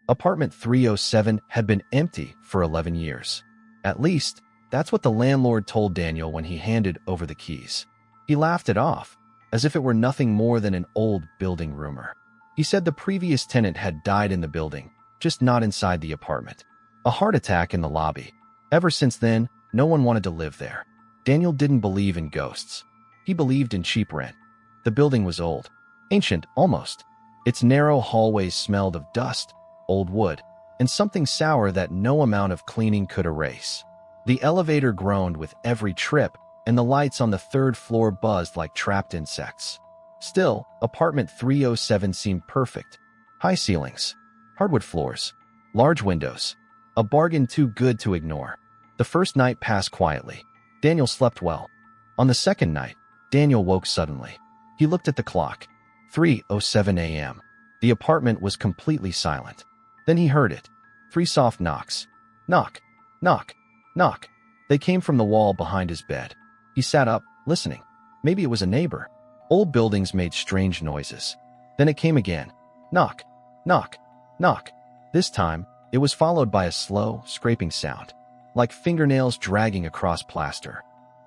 Apartment 307 had been empty for 11 years. At least, that's what the landlord told Daniel when he handed over the keys. He laughed it off, as if it were nothing more than an old building rumor. He said the previous tenant had died in the building, just not inside the apartment. A heart attack in the lobby. Ever since then, no one wanted to live there. Daniel didn't believe in ghosts. He believed in cheap rent. The building was old, ancient almost. Its narrow hallways smelled of dust, old wood, and something sour that no amount of cleaning could erase. The elevator groaned with every trip, and the lights on the third floor buzzed like trapped insects. Still, apartment 307 seemed perfect. High ceilings, hardwood floors, large windows, a bargain too good to ignore. The first night passed quietly. Daniel slept well. On the second night, Daniel woke suddenly. He looked at the clock. 3:07 a.m. The apartment was completely silent. Then he heard it. 3 soft knocks. Knock, knock, knock. They came from the wall behind his bed. He sat up, listening. Maybe it was a neighbor. Old buildings made strange noises. Then it came again. Knock, knock, knock. This time, it was followed by a slow, scraping sound, like fingernails dragging across plaster.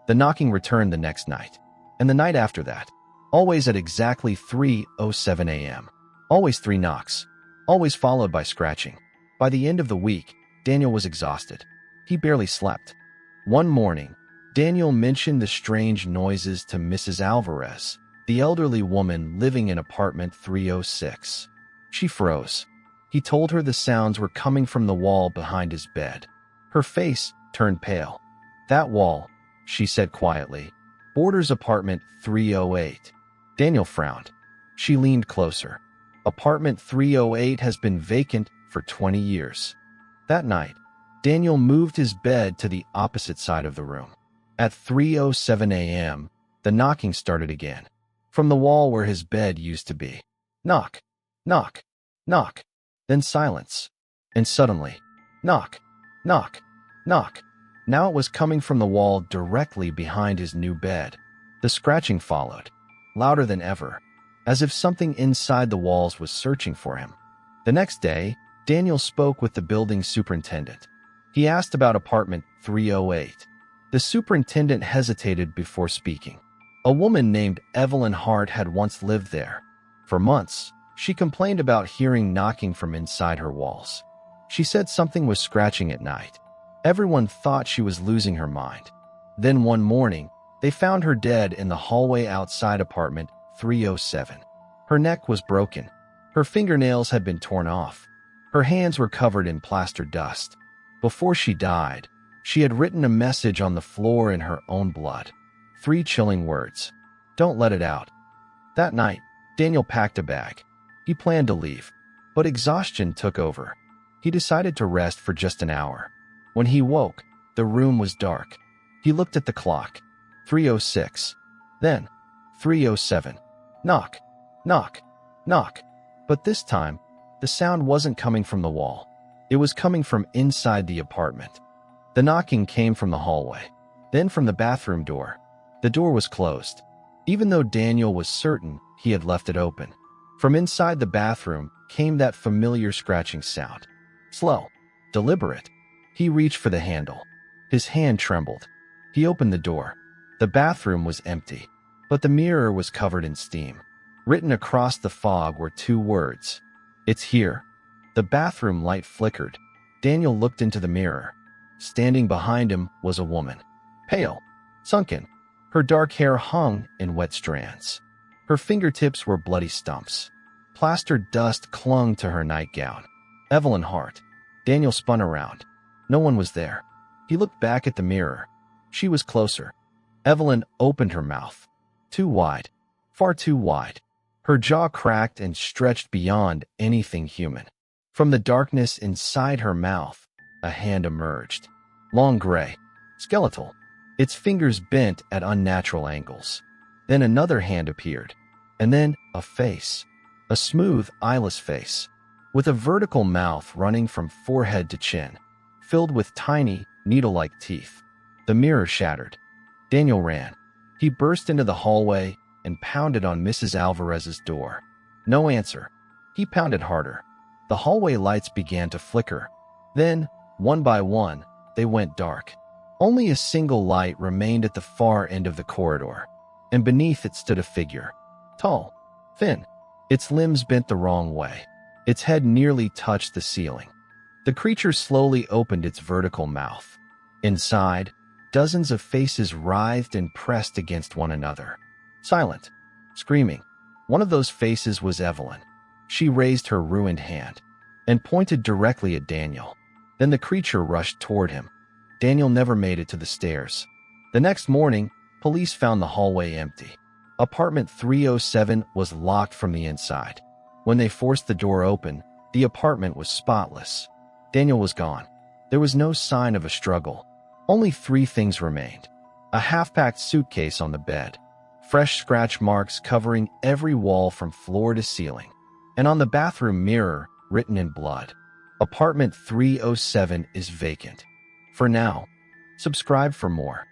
The knocking returned the next night, and the night after that, always at exactly 3:07 a.m. Always 3 knocks, always followed by scratching. By the end of the week, Daniel was exhausted. He barely slept. One morning, Daniel mentioned the strange noises to Mrs. Alvarez, the elderly woman living in apartment 306. She froze. He told her the sounds were coming from the wall behind his bed. Her face turned pale. That wall, she said quietly, borders apartment 308. Daniel frowned. She leaned closer. Apartment 308 has been vacant for 20 years. That night, Daniel moved his bed to the opposite side of the room. At 3:07 a.m., the knocking started again, from the wall where his bed used to be. Knock, knock, knock, then silence. And suddenly, knock, knock, knock. Now it was coming from the wall directly behind his new bed. The scratching followed, louder than ever, as if something inside the walls was searching for him. The next day, Daniel spoke with the building superintendent. He asked about apartment 308. The superintendent hesitated before speaking. A woman named Evelyn Hart had once lived there. For months, she complained about hearing knocking from inside her walls. She said something was scratching at night. Everyone thought she was losing her mind. Then one morning, they found her dead in the hallway outside apartment 307. Her neck was broken. Her fingernails had been torn off. Her hands were covered in plaster dust. Before she died, she had written a message on the floor in her own blood. 3 chilling words. Don't let it out. That night, Daniel packed a bag. He planned to leave, but exhaustion took over. He decided to rest for just an hour. When he woke, the room was dark. He looked at the clock. 3:06. Then, 3:07. Knock, knock, knock. But this time, the sound wasn't coming from the wall. It was coming from inside the apartment. The knocking came from the hallway, then from the bathroom door. The door was closed, even though Daniel was certain he had left it open. From inside the bathroom came that familiar scratching sound. Slow, deliberate. He reached for the handle. His hand trembled. He opened the door. The bathroom was empty, but the mirror was covered in steam. Written across the fog were 2 words. It's here. The bathroom light flickered. Daniel looked into the mirror. Standing behind him was a woman. Pale, sunken. Her dark hair hung in wet strands. Her fingertips were bloody stumps. Plaster dust clung to her nightgown. Evelyn Hart. Daniel spun around. No one was there. He looked back at the mirror. She was closer. Evelyn opened her mouth. Too wide. Far too wide. Her jaw cracked and stretched beyond anything human. From the darkness inside her mouth, a hand emerged. Long gray. Skeletal. Its fingers bent at unnatural angles. Then another hand appeared. And then a face. A smooth, eyeless face. With a vertical mouth running from forehead to chin. Filled with tiny, needle-like teeth. The mirror shattered. Daniel ran. He burst into the hallway and pounded on Mrs. Alvarez's door. No answer. He pounded harder. The hallway lights began to flicker. Then, one by one, they went dark. Only a single light remained at the far end of the corridor, and beneath it stood a figure. Tall, thin, its limbs bent the wrong way. Its head nearly touched the ceiling. The creature slowly opened its vertical mouth. Inside, dozens of faces writhed and pressed against one another. Silent, screaming. One of those faces was Evelyn. She raised her ruined hand and pointed directly at Daniel. Then the creature rushed toward him. Daniel never made it to the stairs. The next morning, police found the hallway empty. Apartment 307 was locked from the inside. When they forced the door open, the apartment was spotless. Daniel was gone. There was no sign of a struggle. Only 3 things remained. A half-packed suitcase on the bed, fresh scratch marks covering every wall from floor to ceiling, and on the bathroom mirror, written in blood, Apartment 307 is vacant. For now. Subscribe for more.